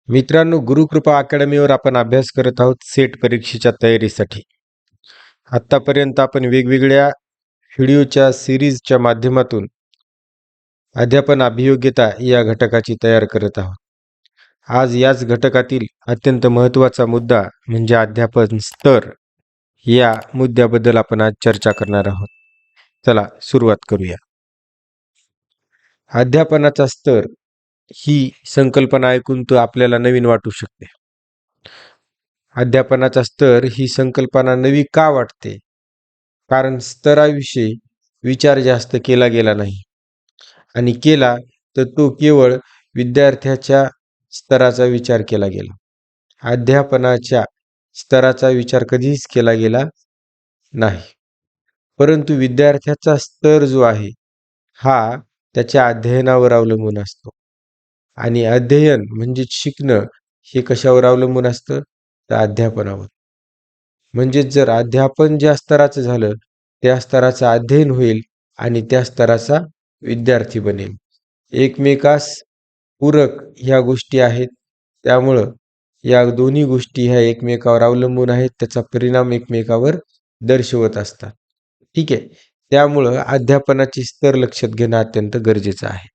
मित्रांनो, गुरुकृपा अकॅडमीवर आपण अभ्यास करत आहोत सेट परीक्षेच्या तयारीसाठी. आत्तापर्यंत आपण वेगवेगळ्या व्हिडिओच्या सिरीजच्या माध्यमातून अध्यापन अभियोग्यता या घटकाची तयार करत आहोत. आज याच घटकातील अत्यंत महत्त्वाचा मुद्दा म्हणजे अध्यापन स्तर या मुद्द्याबद्दल आपण आज चर्चा करणार आहोत. चला सुरुवात करूया. अध्यापनाचा स्तर ही संकल्पना ऐकून तर आपल्याला नवीन वाटू शकते. अध्यापनाचा स्तर ही संकल्पना नवी का वाटते? कारण स्तराविषयी विचार जास्त केला गेला नाही, आणि केला तर तो केवळ विद्यार्थ्याच्या स्तराचा विचार केला गेला. अध्यापनाच्या स्तराचा विचार कधीच केला गेला नाही, परंतु विद्यार्थ्याचा स्तर जो आहे हा त्याच्या अध्ययनावर अवलंबून असतो. आणि अध्ययन म्हणजे शिकणं हे कशावर अवलंबून असतं? तर अध्यापनावर. म्हणजेच जर अध्यापन ज्या स्तराचं झालं त्या स्तराचं अध्ययन होईल आणि त्या स्तराचा विद्यार्थी बनेल. एकमेकास पूरक ह्या गोष्टी आहेत, त्यामुळं या दोन्ही गोष्टी ह्या एकमेकावर अवलंबून आहेत, त्याचा परिणाम एकमेकावर दर्शवत असतात. ठीक आहे, त्यामुळं अध्यापनाचे स्तर लक्षात घेणं अत्यंत गरजेचं आहे.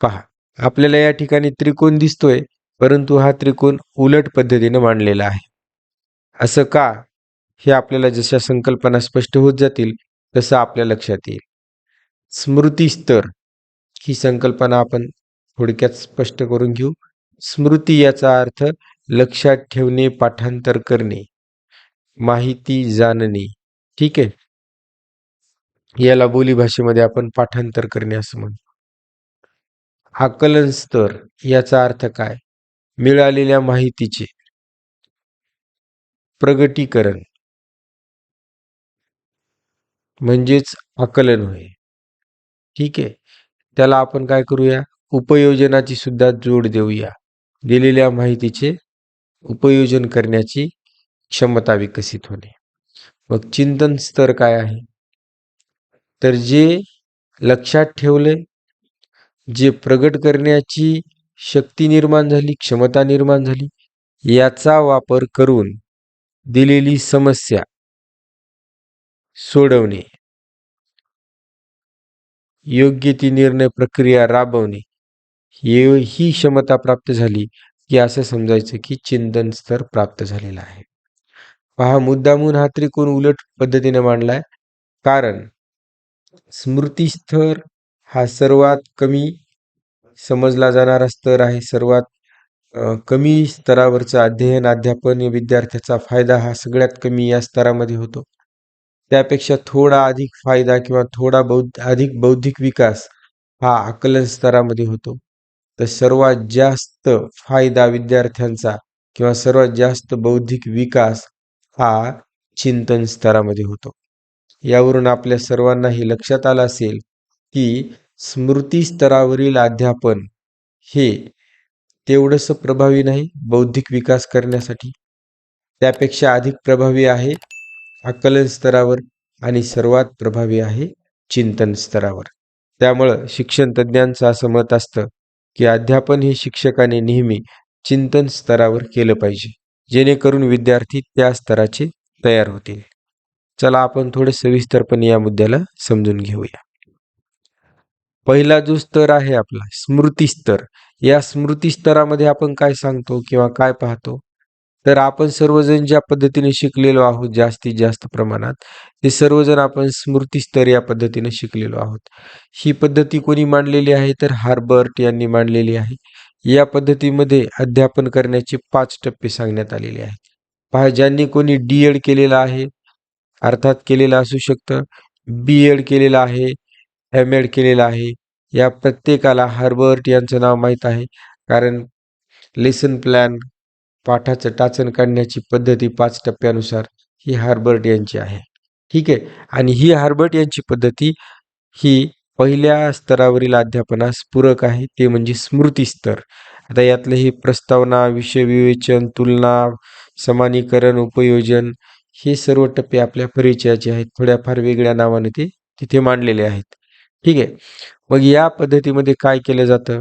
पहा, आपल्याला या ठिकाणी त्रिकोण दिसतोय, परंतु हा त्रिकोण उलट पद्धतीने मांडलेला आहे. असं का? हे आपल्याला जशा संकल्पना स्पष्ट होत जातील तसं आपल्या लक्षात येईल. स्मृती स्तर ही संकल्पना आपण थोडक्यात स्पष्ट करून घेऊ. स्मृती याचा अर्थ लक्षात ठेवणे, पाठांतर करणे, माहिती जाणणे. ठीक आहे, याला बोलीभाषेमध्ये आपण पाठांतर करणे असं म्हणतो. आकलन स्तर याचा अर्थ काय? मिळालेल्या माहितीचे प्रगटीकरण म्हणजेच आकलन होय. ठीक आहे, त्याला आपण काय करूया? उपयोजनाची सुद्धा जोड देऊया. दिलेल्या माहितीचे उपयोजन करण्याची क्षमता विकसित होणे. मग चिंतन स्तर काय आहे? तर जे लक्षात ठेवले, जे प्रगट करण्याची शक्ती निर्माण झाली, क्षमता निर्माण झाली, याचा वापर करून दिलेली समस्या सोडवणे, योग्य ती निर्णय प्रक्रिया राबवणे, ही क्षमता प्राप्त झाली की असं समजायचं की चिंतन स्तर प्राप्त झालेला आहे. पहा, मुद्दामून हा त्रिकोण उलट पद्धतीने मांडलाय, कारण स्मृती स्तर हा सर्वात कमी समजला जाणारा स्तर आहे. सर्वात कमी स्तरावरचं अध्ययन, अध्यापन, विद्यार्थ्याचा फायदा हा सगळ्यात कमी या स्तरामध्ये होतो. त्यापेक्षा थोडा अधिक फायदा किंवा थोडा अधिक बौद्धिक विकास हा आकलन स्तरामध्ये होतो. तर सर्वात जास्त फायदा विद्यार्थ्यांचा किंवा सर्वात जास्त बौद्धिक विकास हा चिंतन स्तरामध्ये होतो. यावरून आपल्या सर्वांनाही लक्षात आलं असेल की स्मृती स्तरावरील अध्यापन हे तेवढंसं प्रभावी नाही बौद्धिक विकास करण्यासाठी. त्यापेक्षा अधिक प्रभावी आहे आकलन स्तरावर आणि सर्वात प्रभावी आहे चिंतन स्तरावर. त्यामुळं शिक्षण तज्ज्ञांचं असं मत असतं की अध्यापन हे शिक्षकाने नेहमी चिंतन स्तरावर केलं पाहिजे, जेणेकरून विद्यार्थी त्या स्तराचे तयार होतील. चला आपण थोडे सविस्तरपणे या मुद्द्याला समजून घेऊया. पहिला जो स्तर आहे आपला स्मृती स्तर, या स्मृती स्तरामध्ये आपण काय सांगतो किंवा काय पाहतो? तर आपण सर्वजण ज्या पद्धतीने शिकलेलो आहोत जास्तीत जास्त प्रमाणात, ते सर्वजण आपण स्मृती स्तर या पद्धतीने शिकलेलो आहोत. ही पद्धती कोणी मांडलेली आहे? तर हार्बर्ट यांनी मांडलेली आहे. या पद्धतीमध्ये अध्यापन करण्याचे 5 टप्पे सांगण्यात आलेले आहेत. पहा, ज्यांनी कोणी D.Ed केलेलं आहे, अर्थात केलेलं असू शकतं, B.Ed केलेलं आहे, M.Ed केलेलं आहे, या प्रत्येकाला हार्बर्ट यांचं नाव माहीत आहे. कारण लेसन प्लॅन, पाठाचं टाचन काढण्याची पद्धती 5 टप्प्यानुसार ही हार्बर्ट यांची आहे. ठीक आहे, आणि ही हार्बर्ट यांची पद्धती ही पहिल्या स्तरावरील अध्यापनास पूरक आहे, ते म्हणजे स्मृती स्तर. आता यातले ही प्रस्तावना, विषय विवेचन, तुलना, समानीकरण, उपयोजन हे सर्व टप्पे आपल्या परिचयाचे आहेत. थोड्याफार वेगळ्या नावाने ते तिथे मांडलेले आहेत. ठीक आहे, मग या पद्धतीमध्ये काय केलं जातं?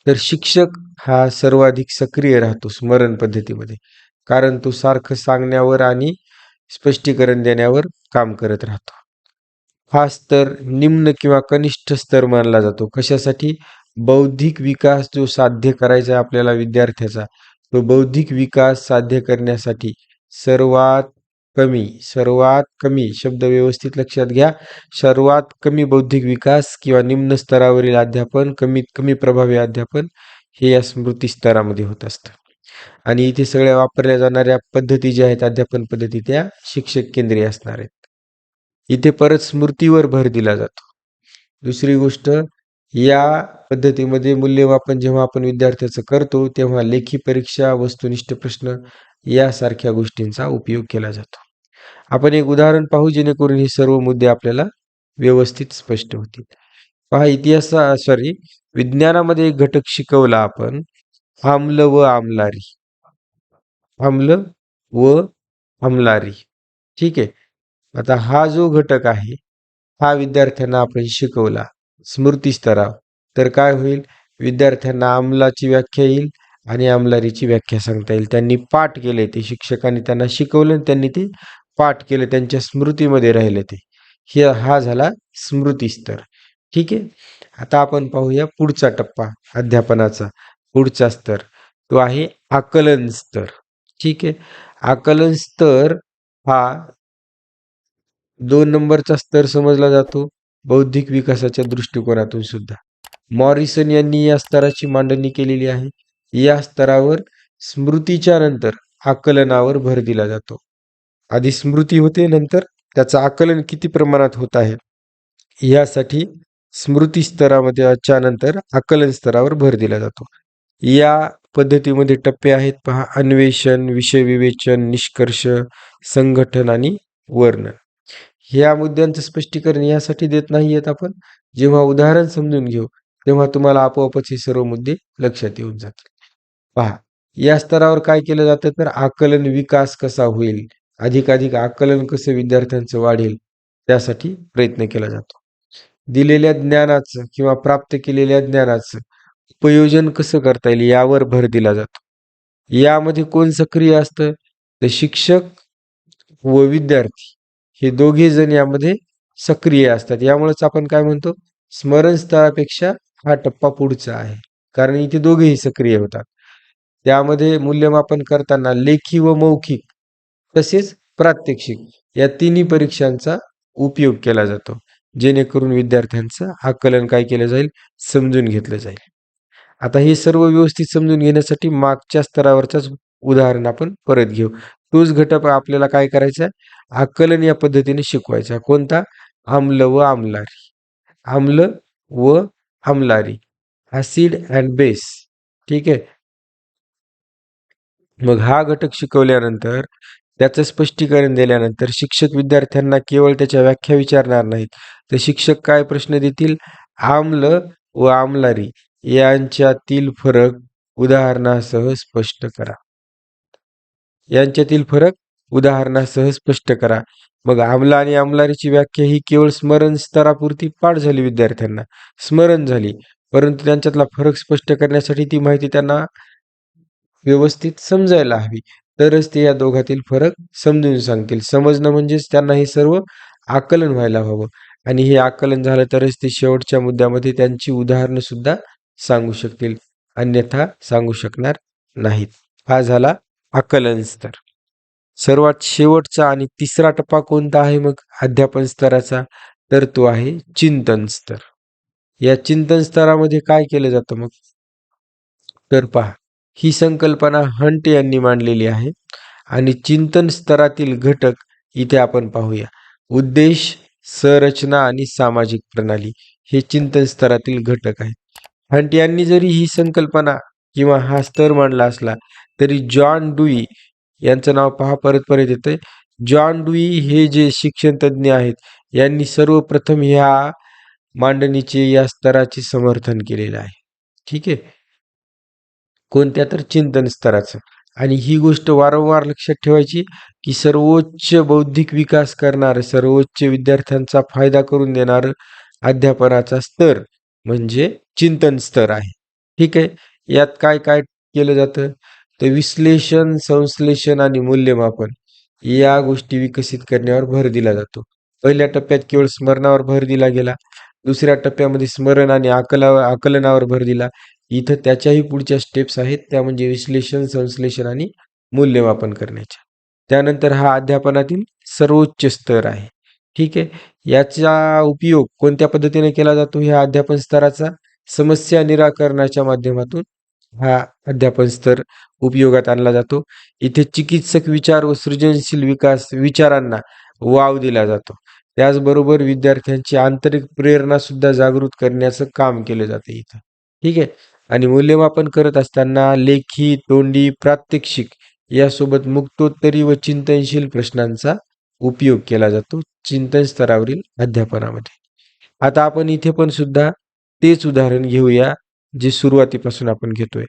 तर शिक्षक हा सर्वाधिक सक्रिय राहतो स्मरण पद्धतीमध्ये, कारण तो सारखं सांगण्यावर आणि स्पष्टीकरण देण्यावर काम करत राहतो. हा स्तर निम्न किंवा कनिष्ठ स्तर मानला जातो. कशासाठी? बौद्धिक विकास जो साध्य करायचा आहे आपल्याला विद्यार्थ्याचा, तो बौद्धिक विकास साध्य करण्यासाठी सर्वात कमी शब्द व्यवस्थित लक्षात घ्या. सर्वात कमी बौद्धिक विकास किंवा निम्न स्तरावरील अध्यापन, कमीत कमी प्रभावी अध्यापन हे या स्मृती स्तरामध्ये होत असतं. आणि इथे सगळ्या वापरल्या जाणाऱ्या पद्धती ज्या आहेत अध्यापन पद्धती, त्या शिक्षक केंद्रीय असणार आहेत. इथे परत स्मृतीवर भर दिला जातो. दुसरी गोष्ट, या पद्धतीमध्ये मूल्यमापन जेव्हा आपण विद्यार्थ्याचं करतो तेव्हा लेखी परीक्षा, वस्तुनिष्ठ प्रश्न यासारख्या गोष्टींचा उपयोग केला जातो. आपण एक उदाहरण पाहू जेणेकरून हे सर्व मुद्दे आपल्याला व्यवस्थित स्पष्ट होतील. पहा, विज्ञानामध्ये एक घटक शिकवला आपण, आम्ल व आम्लारी. आम्ल व आम्लारी. ठीक आहे. आता हा जो घटक आहे हा विद्यार्थ्यांना आपण शिकवला स्मृती स्तरावर, तर काय होईल? विद्यार्थ्यांना आम्लाची व्याख्या येईल आणि आम्लारीची व्याख्या सांगता येईल. त्यांनी पाठ केले, ते शिक्षकांनी त्यांना शिकवलं आणि त्यांनी ते पाठ केले, त्यांच्या स्मृतीमध्ये राहिले ते. हा झाला स्मृती स्तर. ठीक आहे. आता आपण पाहूया पुढचा टप्पा अध्यापनाचा. पुढचा स्तर तो आहे आकलन स्तर. ठीक आहे. आकलन स्तर हा 2 नंबरचा स्तर समजला जातो बौद्धिक विकासाच्या दृष्टिकोनातून सुद्धा. मॉरिसन यांनी या स्तराची मांडणी केलेली आहे. या स्तरावर स्मृतीच्या नंतर आकलनावर भर दिला जातो. आधी स्मृती होते, नंतर त्याचं आकलन किती प्रमाणात होत आहे यासाठी स्मृती स्तरामध्ये नंतर आकलन स्तरावर भर दिला जातो. या पद्धतीमध्ये टप्पे आहेत पहा: अन्वेषण, विषय विवेचन, निष्कर्ष, संघटन आणि वर्णन. ह्या मुद्द्यांचं स्पष्टीकरण यासाठी देत नाहीयेत आपण, जेव्हा उदाहरण समजून घेऊ तेव्हा तुम्हाला आपोआपच हे सर्व मुद्दे लक्षात येऊन जातील. पहा, या स्तरावर काय केलं जातं, तर आकलन विकास कसा होईल, अधिकाधिक आकलन कसं विद्यार्थ्यांचं वाढेल, त्यासाठी प्रयत्न केला जातो. दिलेल्या ज्ञानाचं किंवा प्राप्त केलेल्या ज्ञानाचं उपयोजन कसं करता येईल यावर भर दिला जातो. यामध्ये कोण सक्रिय असतं, तर शिक्षक व विद्यार्थी हे दोघे जण यामध्ये सक्रिय असतात. यामुळेच आपण काय म्हणतो, स्मरण स्तरापेक्षा हा टप्पा पुढचा आहे, कारण इथे दोघेही सक्रिय होतात. त्यामध्ये मूल्यमापन करताना लेखी व मौखिक तसेच प्रात्यक्षिक या तिन्ही परीक्षांचा उपयोग केला जातो, जेणेकरून विद्यार्थ्यांचं आकलन काय केलं जाईल, समजून घेतलं जाईल. आता हे सर्व व्यवस्थित समजून घेण्यासाठी मागच्या स्तरावरचाच उदाहरण आपण परत घेऊ. तोच घटक आपल्याला काय करायचा आहे, आकलन या पद्धतीने शिकवायचा. कोणता? आम्ल व आम्लारी. आम्ल व आम्लारी, ऍसिड अँड बेस. ठीक आहे. मग हा घटक शिकवल्यानंतर, त्याचं स्पष्टीकरण दिल्यानंतर शिक्षक विद्यार्थ्यांना केवळ त्याच्या व्याख्या विचारणार नाहीत, तर शिक्षक काय प्रश्न देतील, आम्ल व आम्लारी यांच्यातील फरक उदाहरणासह स्पष्ट करा. यांच्यातील फरक उदाहरणासह स्पष्ट करा. मग आम्ल आणि आम्लारीची व्याख्या ही केवळ स्मरण स्तरापुरती पाठ झाली, विद्यार्थ्यांना स्मरण झाली, परंतु त्यांच्यातला फरक स्पष्ट करण्यासाठी ती माहिती त्यांना व्यवस्थित समजायला हवी, तरच ते या दोघातील फरक समजून सांगतील. समजणं म्हणजेच त्यांना हे सर्व आकलन व्हायला हवं, आणि हे आकलन झालं तरच ते शेवटच्या मुद्द्यामध्ये त्यांची उदाहरणं सुद्धा सांगू शकतील, अन्यथा सांगू शकणार नाहीत. हा झाला आकलन स्तर. सर्वात शेवटचा आणि तिसरा टप्पा कोणता आहे मग अध्यापन स्तराचा, तर तो आहे चिंतन स्तर. या चिंतन स्तरामध्ये काय केलं जातं मग, तर पहा, ही संकल्पना हंट यांनी मांडलेली आहे, आणि चिंतन स्तरातील घटक इथे आपण पाहूया. उद्देश, संरचना आणि सामाजिक प्रणाली हे चिंतन स्तरातील घटक आहेत. हंट यांनी जरी ही संकल्पना किंवा हा स्तर मांडला असला तरी जॉन डुई यांचं नाव पहा, परत परत येतंय. जॉन डुई हे जे शिक्षण तज्ज्ञ आहेत, यांनी सर्वप्रथम ह्या मांडणीचे, या स्तराचे समर्थन केलेलं आहे. ठीक आहे. कोणत्या? तर चिंतन स्तराचं. आणि ही गोष्ट वारंवार लक्षात ठेवायची की सर्वोच्च बौद्धिक विकास करणारं, सर्वोच्च विद्यार्थ्यांचा फायदा करून देणारं अध्यापनाचा स्तर म्हणजे चिंतन स्तर आहे. ठीक आहे. यात काय काय केलं जातं, तर विश्लेषण, संश्लेषण आणि मूल्यमापन या गोष्टी विकसित करण्यावर भर दिला जातो. पहिल्या टप्प्यात केवळ स्मरणावर भर दिला गेला. दुसऱ्या टप्प्यामध्ये स्मरण आणि आकलनावर भर दिला. इथं त्याच्याही पुढच्या स्टेप्स आहेत, त्या म्हणजे विश्लेषण, संश्लेषण आणि मूल्यमापन करण्याच्या. त्यानंतर हा अध्यापनातील सर्वोच्च स्तर आहे. ठीक आहे. याचा उपयोग कोणत्या पद्धतीने केला जातो ह्या अध्यापन स्तराचा? समस्या निराकरणाच्या माध्यमातून हा अध्यापन स्तर उपयोगात आणला जातो. इथे चिकित्सक विचार व सृजनशील विचारांना वाव दिला जातो. त्याचबरोबर विद्यार्थ्यांची आंतरिक प्रेरणा सुद्धा जागृत करण्याचं काम केलं जातं इथं. ठीक आहे. आणि मूल्यमापन करत असताना लेखी, तोंडी, प्रात्यक्षिक यासोबत मुक्तोत्तरी व चिंतनशील प्रश्नांचा उपयोग केला जातो चिंतन स्तरावरील अध्यापनामध्ये. आता आपण इथे पण सुद्धा तेच उदाहरण घेऊया जे सुरुवातीपासून आपण घेतोय.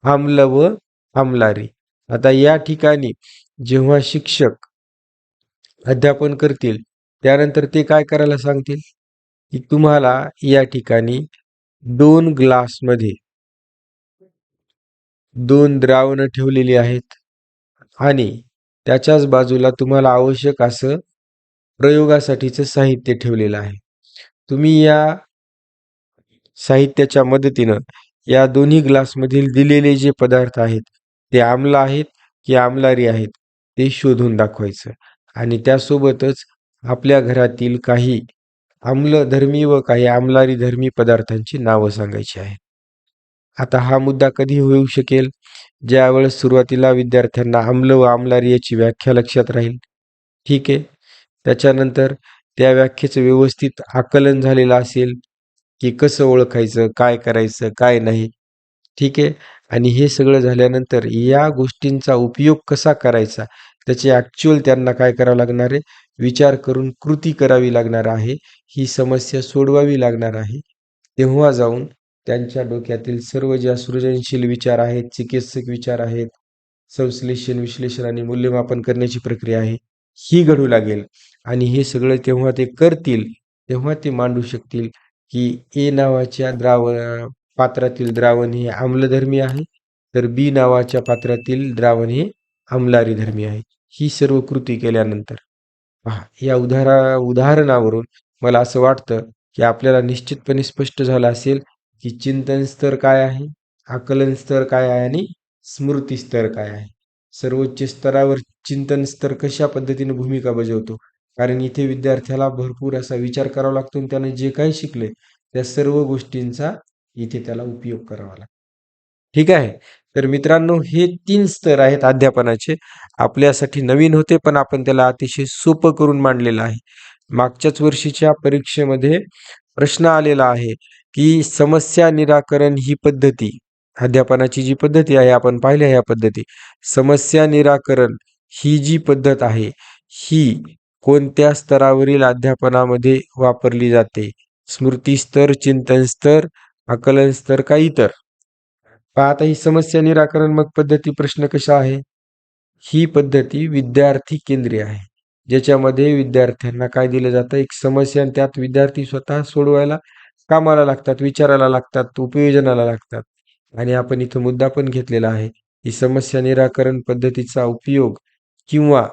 आम्ल व आमलारी. आता या ठिकाणी जेव्हा शिक्षक अध्यापन करतील त्यानंतर ते काय करायला सांगतील, की तुम्हाला या ठिकाणी 2 ग्लासमध्ये 2 द्रावणं ठेवलेली आहेत आणि त्याच्याच बाजूला तुम्हाला आवश्यक असं प्रयोगासाठीचं साहित्य ठेवलेलं आहे. तुम्ही या साहित्याच्या मदतीनं या दोन्ही ग्लासमधील दिलेले जे पदार्थ आहेत ते आम्ल आहेत की आम्लारी आहेत ते शोधून दाखवायचं आणि त्यासोबतच आपल्या घरातील काही आम्लधर्मी व काही आम्लारी धर्मी पदार्थांची नावं सांगायची आहेत. आता हा मुद्दा कधी होऊ शकेल, ज्यावेळेस सुरुवातीला विद्यार्थ्यांना आम्ल व आम्लारी याची व्याख्या लक्षात राहील. ठीक आहे. त्याच्यानंतर त्या व्याख्येचं व्यवस्थित आकलन झालेलं असेल, की कसं ओळखायचं, काय करायचं, काय नाही. ठीक आहे. आणि हे सगळं झाल्यानंतर या गोष्टींचा उपयोग कसा करायचा, त्याचे ॲक्च्युअल त्यांना काय करावं लागणार आहे, विचार करून कृती करावी लागणार आहे. ही समस्या सोडवावी लागणार आहे. तेव्हा जाऊन त्यांच्या डोक्यातील सर्व ज्या सृजनशील विचार आहेत, चिकित्सक विचार आहेत, संश्लेषण, विश्लेषण आणि मूल्यमापन करण्याची प्रक्रिया आहे, ही घडू लागेल. आणि हे सगळं तेव्हा ते करतील, तेव्हा ते मांडू शकतील, की ए नावाच्या पात्रातील द्रावण हे आम्लधर्मी आहे, तर बी नावाच्या पात्रातील द्रावण हे आम्लारी धर्मी आहे. ही सर्व कृती केल्यानंतर पहा, या उदाहरणावरून मला असं वाटतं, की आपल्याला निश्चितपणे स्पष्ट झालं असेल, की चिंतन स्तर काय आहे, आकलन स्तर काय आहे आणि स्मृती स्तर काय आहे. सर्वोच्च स्तरावर चिंतन स्तर कशा पद्धतीने भूमिका बजावतो, कारण इथे विद्यार्थ्याला भरपूर असा विचार करावा लागतो आणि त्याने जे काही शिकले त्या सर्व गोष्टींचा इथे त्याला उपयोग करावा लागतो. ठीक आहे. तर मित्रांनो, हे 3 स्तर आहेत अध्यापनाचे. आपल्यासाठी नवीन होते, पण आपण त्याला अतिशय सोपं करून मांडलेलं आहे. मागच्याच वर्षीच्या परीक्षेमध्ये प्रश्न आलेला आहे, की समस्या निराकरण ही पद्धती, अध्यापनाची जी पद्धती आहे, आपण पाहिल्या ह्या पद्धती. समस्या निराकरण ही जी पद्धत आहे, ही कोणत्या स्तरावरील अध्यापनामध्ये वापरली जाते? स्मृती स्तर, चिंतन स्तर, आकलन स्तर का इतर? पहा आता ही समस्या निराकरण मग पद्धती प्रश्न कशा आहे? ही पद्धती विद्यार्थी केंद्रीय आहे. ज्याच्यामध्ये विद्यार्थ्यांना काय दिलं जातं, एक समस्या आणि त्यात विद्यार्थी स्वतः सोडवायला कामाला लागतात, विचारायला लागतात, उपयोजनाला लागतात. आणि आपण इथं मुद्दा पण घेतलेला आहे, की समस्या निराकरण पद्धतीचा उपयोग किंवा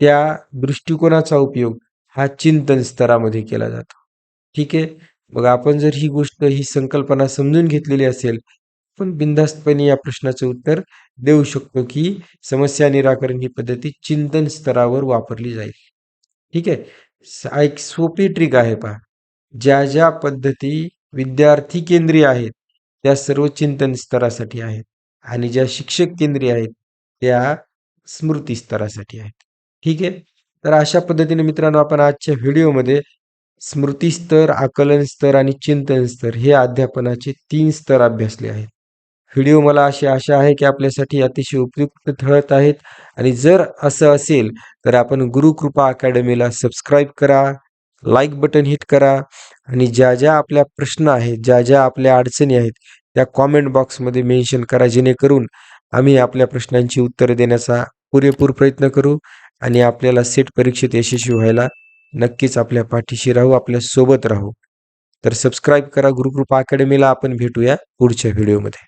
त्या दृष्टिकोनाचा उपयोग हा चिंतन स्तरामध्ये केला जातो. ठीक आहे. मग आपण जर ही गोष्ट, ही संकल्पना समजून घेतलेली असेल, पण बिनधास्तपणे या प्रश्नाचं उत्तर देऊ शकतो, की समस्या निराकरण ही पद्धती चिंतन स्तरावर वापरली जाईल. ठीक आहे. एक सोपी ट्रिक आहे पहा. ज्या ज्या पद्धती विद्यार्थी केंद्रीय आहेत, त्या सर्व चिंतन स्तरासाठी आहेत आणि ज्या शिक्षक केंद्रीय आहेत, त्या स्मृती स्तरासाठी आहेत. ठीक आहे. तर अशा पद्धतीने मित्रांनो आपण आजच्या व्हिडिओमध्ये स्मृती स्तर, आकलन स्तर आणि चिंतन स्तर हे अध्यापनाचे 3 स्तर अभ्यासले आहेत. व्हिडिओ मला अशी आशा आहे की आपल्यासाठी अतिशय उपयुक्त ठरत आहेत आणि जर असं असेल तर आपण गुरुकृपा अकॅडमीला सबस्क्राईब करा, लाईक बटन हिट करा आणि ज्या ज्या आपल्या प्रश्न आहेत, ज्या ज्या आपल्या अडचणी आहेत त्या कॉमेंट बॉक्समध्ये मेन्शन करा, जेणेकरून आम्ही आपल्या प्रश्नांची उत्तरे देण्याचा पुरेपूर प्रयत्न करू आणि आपल्याला सेट परीक्षेत यशस्वी व्हायला नक्कीच आपल्या पाठीशी राहू, आपल्या सोबत राहू. तर सबस्क्राईब करा गुरुकृपा अकॅडमीला. आपण भेटूया पुढच्या व्हिडिओमध्ये.